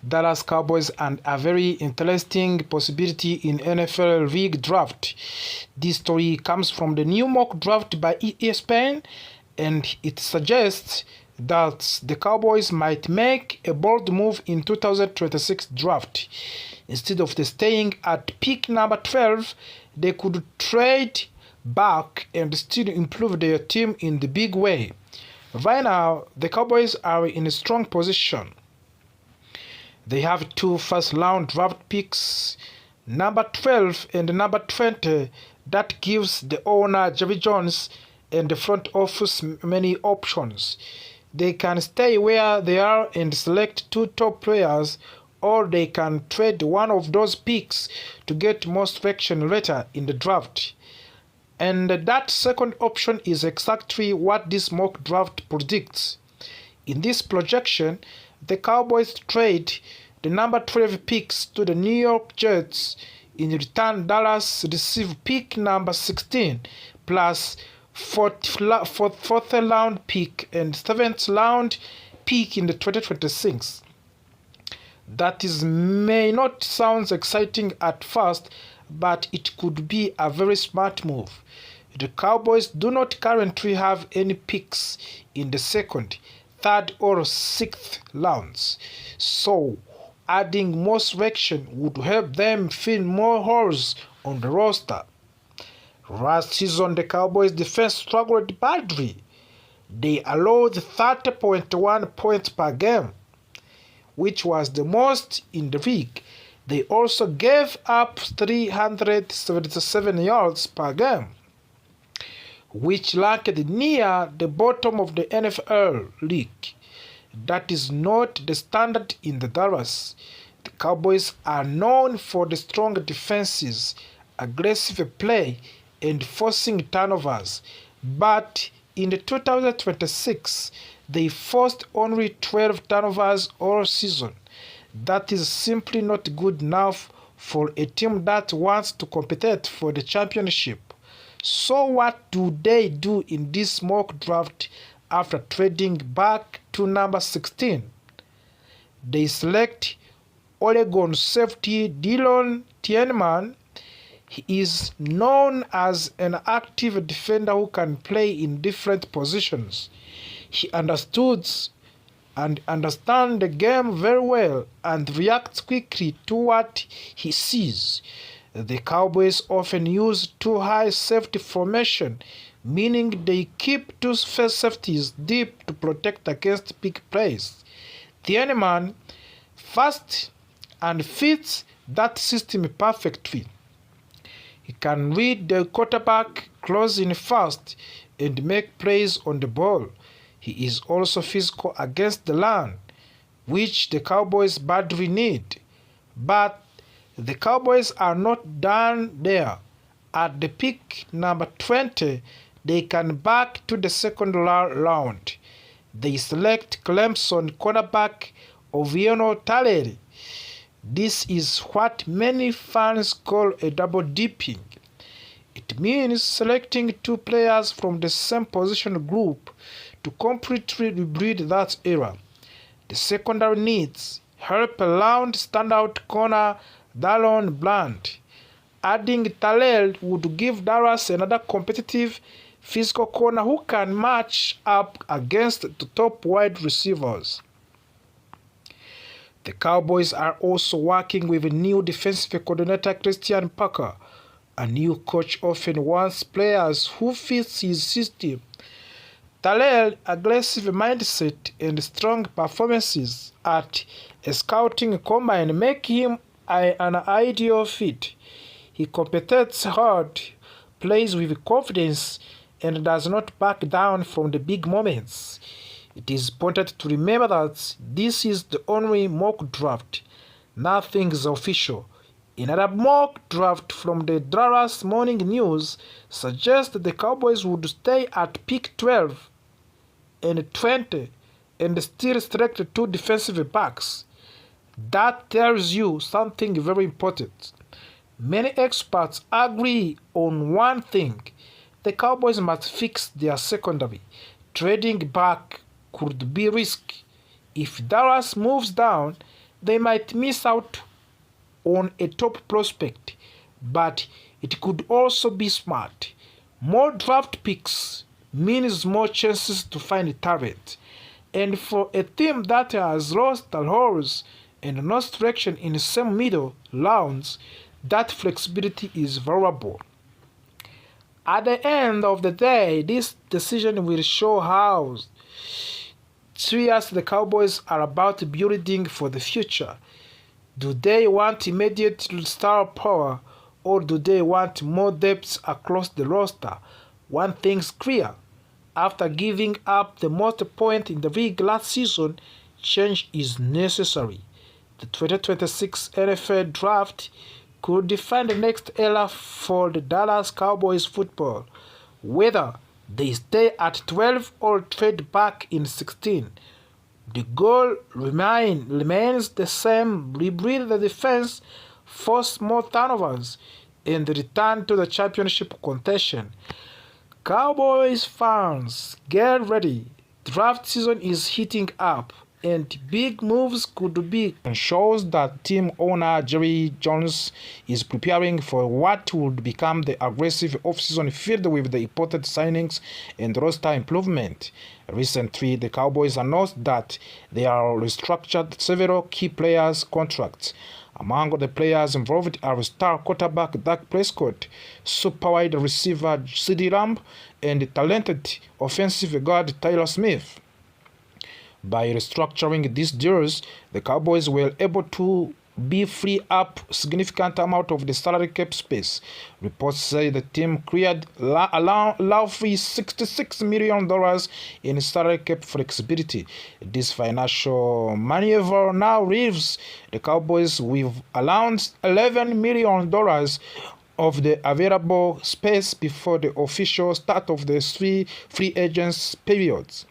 Dallas Cowboys and a very interesting possibility in NFL rig draft. This story comes from the new mock draft by ESPN, and it suggests that the Cowboys might make a bold move in 2026 draft. Instead of staying at pick number 12, they could trade back and still improve their team in the big way. Right now, the Cowboys are in a strong position. They have two first-round draft picks, number 12 and number 20, that gives the owner Jerry Jones and the front office many options. They can stay where they are and select two top players, or they can trade one of those picks to get more selection later in the draft. And that second option is exactly what this mock draft predicts. In this projection, the Cowboys trade the number 12 picks to the New York Jets. In return, Dallas receive pick number 16 plus 4th round pick and 7th round pick in the 2026. That may not sound exciting at first, but it could be a very smart move. The Cowboys do not currently have any picks in the 2nd, 3rd, or 6th rounds, so adding more selection would help them fill more holes on the roster. Last season, the Cowboys' defense struggled badly. They allowed 30.1 points per game, which was the most in the league. They also gave up 377 yards per game, which ranked near the bottom of the NFL league. That is not the standard in the Dallas. The Cowboys are known for the strong defenses, aggressive play, and forcing turnovers. But in the 2026, they forced only 12 turnovers all season. That is simply not good enough for a team that wants to compete for the championship. So what do they do in this mock draft after trading back to number 16? They select Oregon safety Dillon Tienman. He is known as an active defender who can play in different positions. He understands the game very well and reacts quickly to what he sees. The Cowboys often use two high safety formation, meaning they keep two safeties deep to protect against big plays. The enemy fast and fits that system perfectly. He can read the quarterback close in fast and make plays on the ball. He is also physical against the run, which the Cowboys badly need. But the Cowboys are not done there. At the pick number 20, they can back to the 2nd round. They select Clemson cornerback Oviano Talleri. This is what many fans call a double dipping. It means selecting two players from the same position group to completely rebuild that era. The secondary needs help around standout corner Dallon Bland. Adding Talleri would give Dallas another competitive physical corner who can match up against the top wide receivers. The Cowboys are also working with a new defensive coordinator Christian Parker. A new coach often wants players who fit his system. Taleri's aggressive mindset and strong performances at a scouting combine make him an ideal fit. He competes hard, plays with confidence, and does not back down from the big moments. It is important to remember that this is the only mock draft. Nothing is official. Another mock draft from the Dallas Morning News suggests that the Cowboys would stay at pick 12 and 20 and still select two defensive backs. That tells you something very important. Many experts agree on one thing: the Cowboys must fix their secondary. Trading back could be risky. If Dallas moves down, they might miss out on a top prospect, but it could also be smart. More draft picks means more chances to find talent. And for a team that has lost a horse and no direction in some middle rounds, that flexibility is valuable. At the end of the day, this decision will show how serious the Cowboys are about building for the future. Do they want immediate star power, or do they want more depth across the roster? One thing's clear. After giving up the most points in the league last season, change is necessary. The 2026 NFL Draft could define the next era for the Dallas Cowboys football. Whether they stay at 12 or trade back in 16, the goal remains the same: rebuild the defense, force more turnovers, and return to the championship contention. Cowboys fans, get ready. Draft season is heating up, and big moves could be. It shows that team owner Jerry Jones is preparing for what would become the aggressive offseason filled with the important signings and roster improvement. Recently, the Cowboys announced that they are restructured several key players' contracts. Among the players involved are star quarterback Dak Prescott, super wide receiver CeeDee Lamb, and talented offensive guard Tyler Smith. By restructuring these deals, the Cowboys were able to free up significant amount of the salary cap space. Reports say the team cleared roughly $66 million in salary cap flexibility. This financial maneuver now leaves the Cowboys with around $11 million of the available space before the official start of the free agents periods.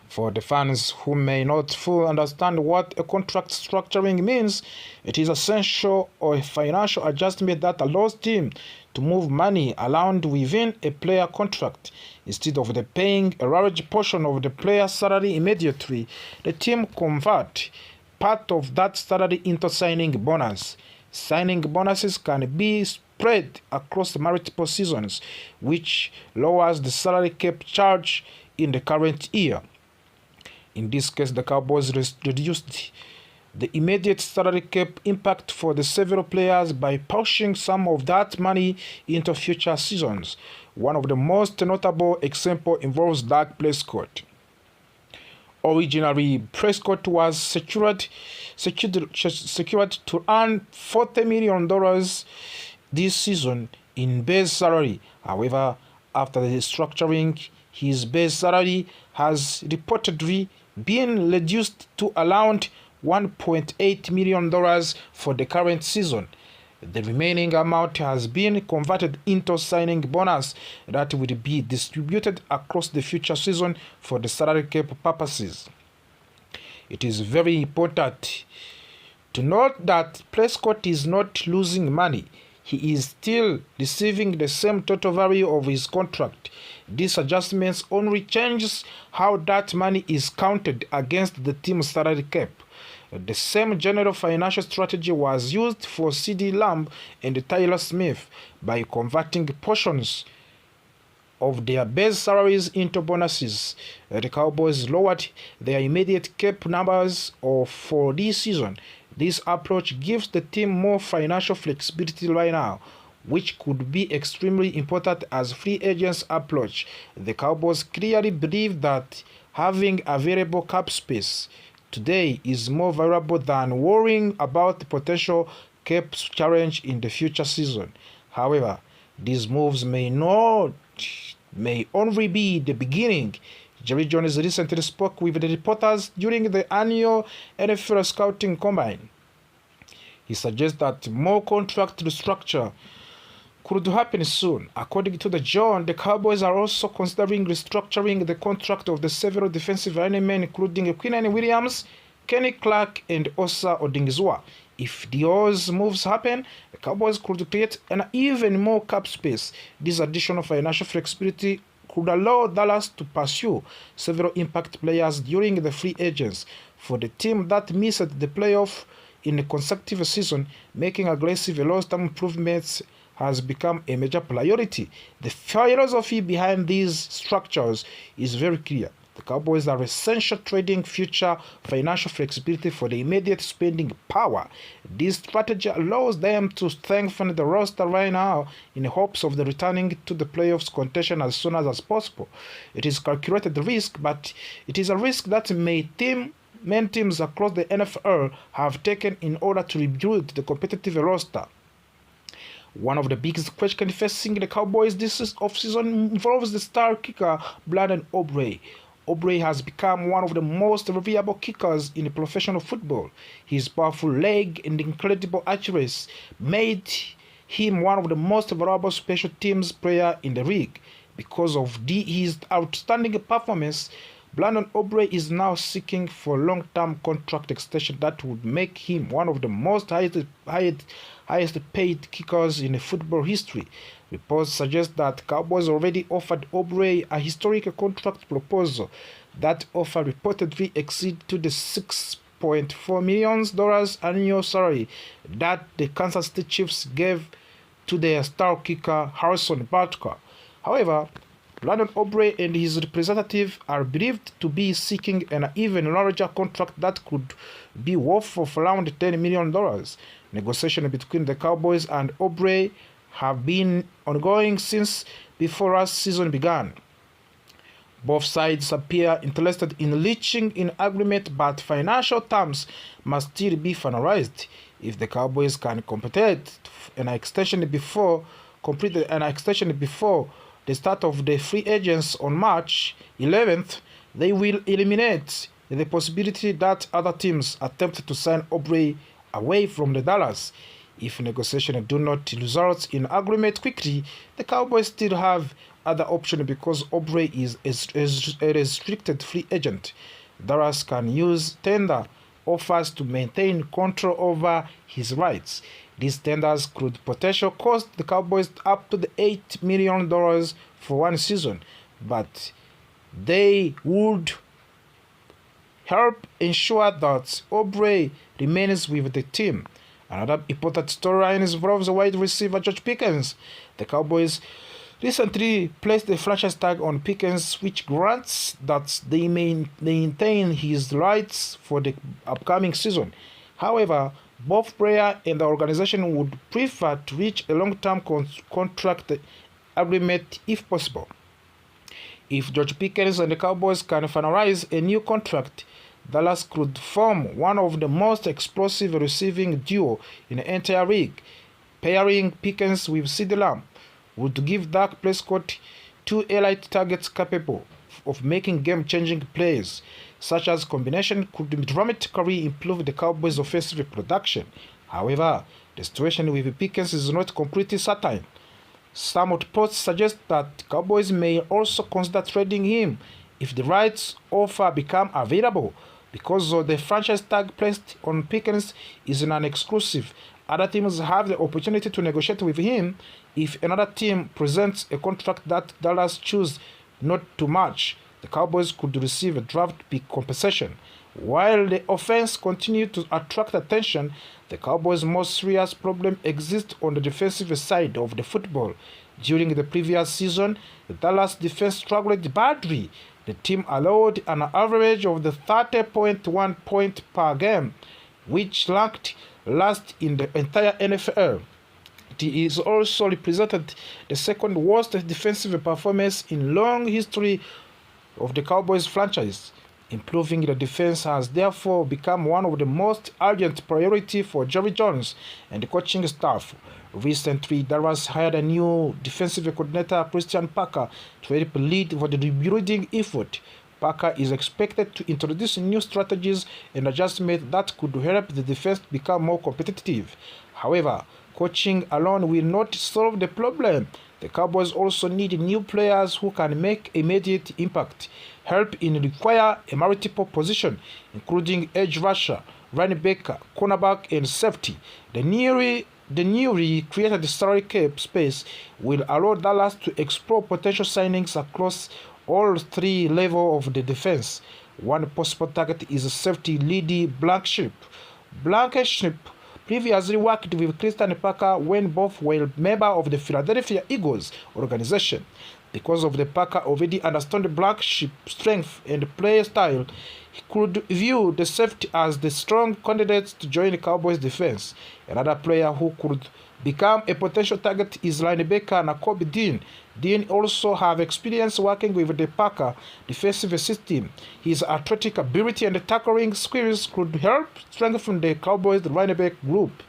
For the fans who may not fully understand what a contract structuring means, it is essential or a financial adjustment that allows team to move money around within a player contract. Instead of paying a large portion of the player's salary immediately, the team convert part of that salary into signing bonus. Signing bonuses can be spread across multiple seasons, which lowers the salary cap charge in the current year. In this case, the Cowboys reduced the immediate salary cap impact for the several players by pushing some of that money into future seasons. One of the most notable examples involves Dak Prescott. Originally, Prescott was secured to earn $40 million this season in base salary. However, after the restructuring, his base salary has reportedly been reduced to around $1.8 million for the current season. The remaining amount has been converted into signing bonus that will be distributed across the future season for the salary cap purposes. It is very important to note that Prescott is not losing money. He is still receiving the same total value of his contract. These adjustments only changes how that money is counted against the team's salary cap. The same general financial strategy was used for CeeDee Lamb and Tyler Smith by converting portions of their base salaries into bonuses. The Cowboys lowered their immediate cap numbers for this season. This approach gives the team more financial flexibility right now, which could be extremely important as free agents approach. The Cowboys clearly believe that having available cap space today is more valuable than worrying about the potential cap challenge in the future season. However, these moves may only be the beginning. Jerry Jones recently spoke with the reporters during the annual NFL Scouting Combine. He suggests that more contract restructure could happen soon. According to the John, the Cowboys are also considering restructuring the contract of the several defensive linemen, including Quinnen Williams, Kenny Clark, and Osa Odighizuwa. If those moves happen, the Cowboys could create an even more cap space. This additional financial flexibility could allow Dallas to pursue several impact players during the free agents. For the team that missed the playoff in a consecutive season, making aggressive long-term improvements has become a major priority. The philosophy behind these structures is very clear. The Cowboys are essential trading future financial flexibility for the immediate spending power. This strategy allows them to strengthen the roster right now in hopes of the returning to the playoffs contention as soon as possible. It is calculated risk, but it is a risk that many teams across the NFL have taken in order to rebuild the competitive roster. One of the biggest questions facing the Cowboys this offseason involves the star kicker Brandon Aubrey. Aubrey has become one of the most reliable kickers in professional football. His powerful leg and incredible accuracy made him one of the most valuable special teams players in the league. Because of his outstanding performance, Brandon Aubrey is now seeking for a long-term contract extension that would make him one of the most highest paid kickers in football history. Reports suggest that Cowboys already offered Aubrey a historic contract proposal. That offer reportedly exceeds to the $6.4 million annual salary that the Kansas City Chiefs gave to their star kicker Harrison Butker. However, Brandon Aubrey and his representative are believed to be seeking an even larger contract that could be worth of around $10 million. Negotiations between the Cowboys and Aubrey have been ongoing since before last season began. Both sides appear interested in reaching an agreement, but financial terms must still be finalized. If the Cowboys can complete an extension before the start of the free agents on March 11th, they will eliminate the possibility that other teams attempt to sign Aubrey away from the Dallas. If negotiations do not result in agreement quickly, the Cowboys still have other options because Aubrey is a restricted free agent. Dallas can use tender offers to maintain control over his rights. These tenders could potentially cost the Cowboys up to the $8 million for one season, but they would help ensure that Aubrey remains with the team. Another important storyline involves wide receiver George Pickens. The Cowboys recently placed the franchise tag on Pickens, which grants that they maintain his rights for the upcoming season. However, both player and the organization would prefer to reach a long-term contract agreement if possible. If George Pickens and the Cowboys can finalize a new contract, Dallas could form one of the most explosive receiving duo in the entire league. Pairing Pickens with CeeDee Lamb would give Dak Prescott two elite targets capable of making game-changing plays. Such as combination could dramatically improve the Cowboys' offensive production. However, the situation with Pickens is not completely certain. Some reports suggest that Cowboys may also consider trading him if the right offer become available. Because the franchise tag placed on Pickens is non-exclusive, other teams have the opportunity to negotiate with him if another team presents a contract that Dallas chooses not to match. The Cowboys could receive a draft pick compensation. While the offense continues to attract attention, the Cowboys' most serious problem exists on the defensive side of the football. During the previous season, the Dallas defense struggled badly. The team allowed an average of 30.1 points per game, which ranked last in the entire NFL. It is also represented the second worst defensive performance in long history of the Cowboys franchise. Improving the defense has therefore become one of the most urgent priorities for Jerry Jones and the coaching staff. Recently, Dallas hired a new defensive coordinator, Christian Parker, to help lead for the rebuilding effort. Parker is expected to introduce new strategies and adjustments that could help the defense become more competitive. However, coaching alone will not solve the problem. The Cowboys also need new players who can make immediate impact. Help in require a multiple position, including edge rusher, running back, cornerback, and safety. The newly created salary cap space will allow Dallas to explore potential signings across all three levels of the defense. One possible target is safety Lady Blankenship. Blankenship previously worked with Christian Parker when both were members of the Philadelphia Eagles organization. Because of the Parker already understood Blankenship's strength and play style, he could view the safety as the strong candidate to join the Cowboys defense. Another player who could become a potential target is linebacker Nakobe Dean. Dean also have experience working with the Parker defensive system. His athletic ability and tackling skills could help strengthen the Cowboys linebacker group.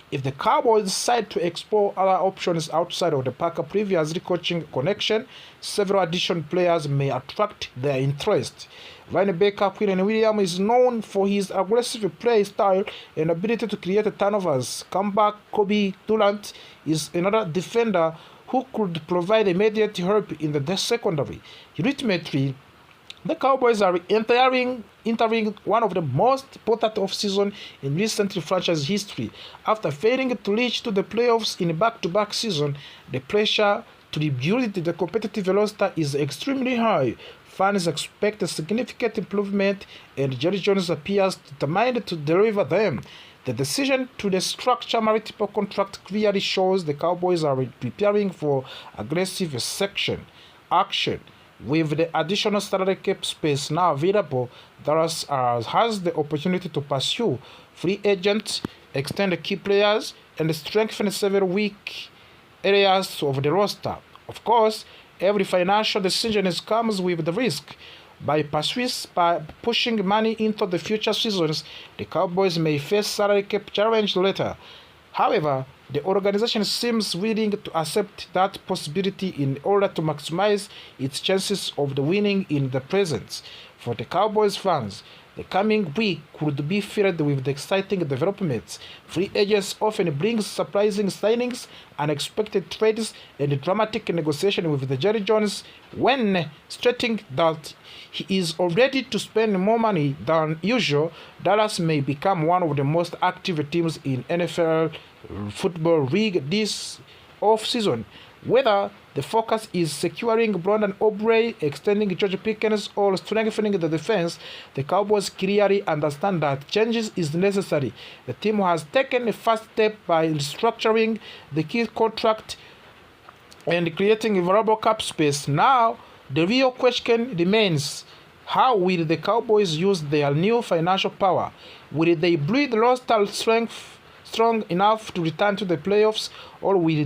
If the Cowboys decide to explore other options outside of the Parker previously coaching connection, several additional players may attract their interest. Linebacker Quinn Williams is known for his aggressive play style and ability to create turnovers. Comeback Kobe Durant is another defender who could provide immediate help in the secondary. Ultimately, the Cowboys are entering one of the most important offseasons in recent franchise history. After failing to reach to the playoffs in back-to-back season, the pressure to rebuild the competitive roster is extremely high. Fans expect a significant improvement, and Jerry Jones appears determined to deliver them. The decision to restructure multiple contracts clearly shows the Cowboys are preparing for aggressive action. With the additional salary cap space now available, Dallas has the opportunity to pursue free agents, extend key players, and strengthen several weak areas of the roster. Of course, every financial decision comes with the risk. By pushing money into the future seasons, the Cowboys may face salary cap challenge later. However, the organization seems willing to accept that possibility in order to maximize its chances of winning in the present. For the Cowboys fans, the coming week could be filled with exciting developments. Free agents often bring surprising signings, unexpected trades, and dramatic negotiation with the Jerry Jones when stating that he is ready to spend more money than usual. Dallas may become one of the most active teams in NFL football league this offseason. Whether the focus is securing Brandon Aubrey, extending George Pickens, or strengthening the defense, the Cowboys clearly understand that changes is necessary. The team has taken a first step by restructuring the key contract and creating available cap space. Now, the real question remains: how will the Cowboys use their new financial power? Will they build roster strong enough to return to the playoffs, or will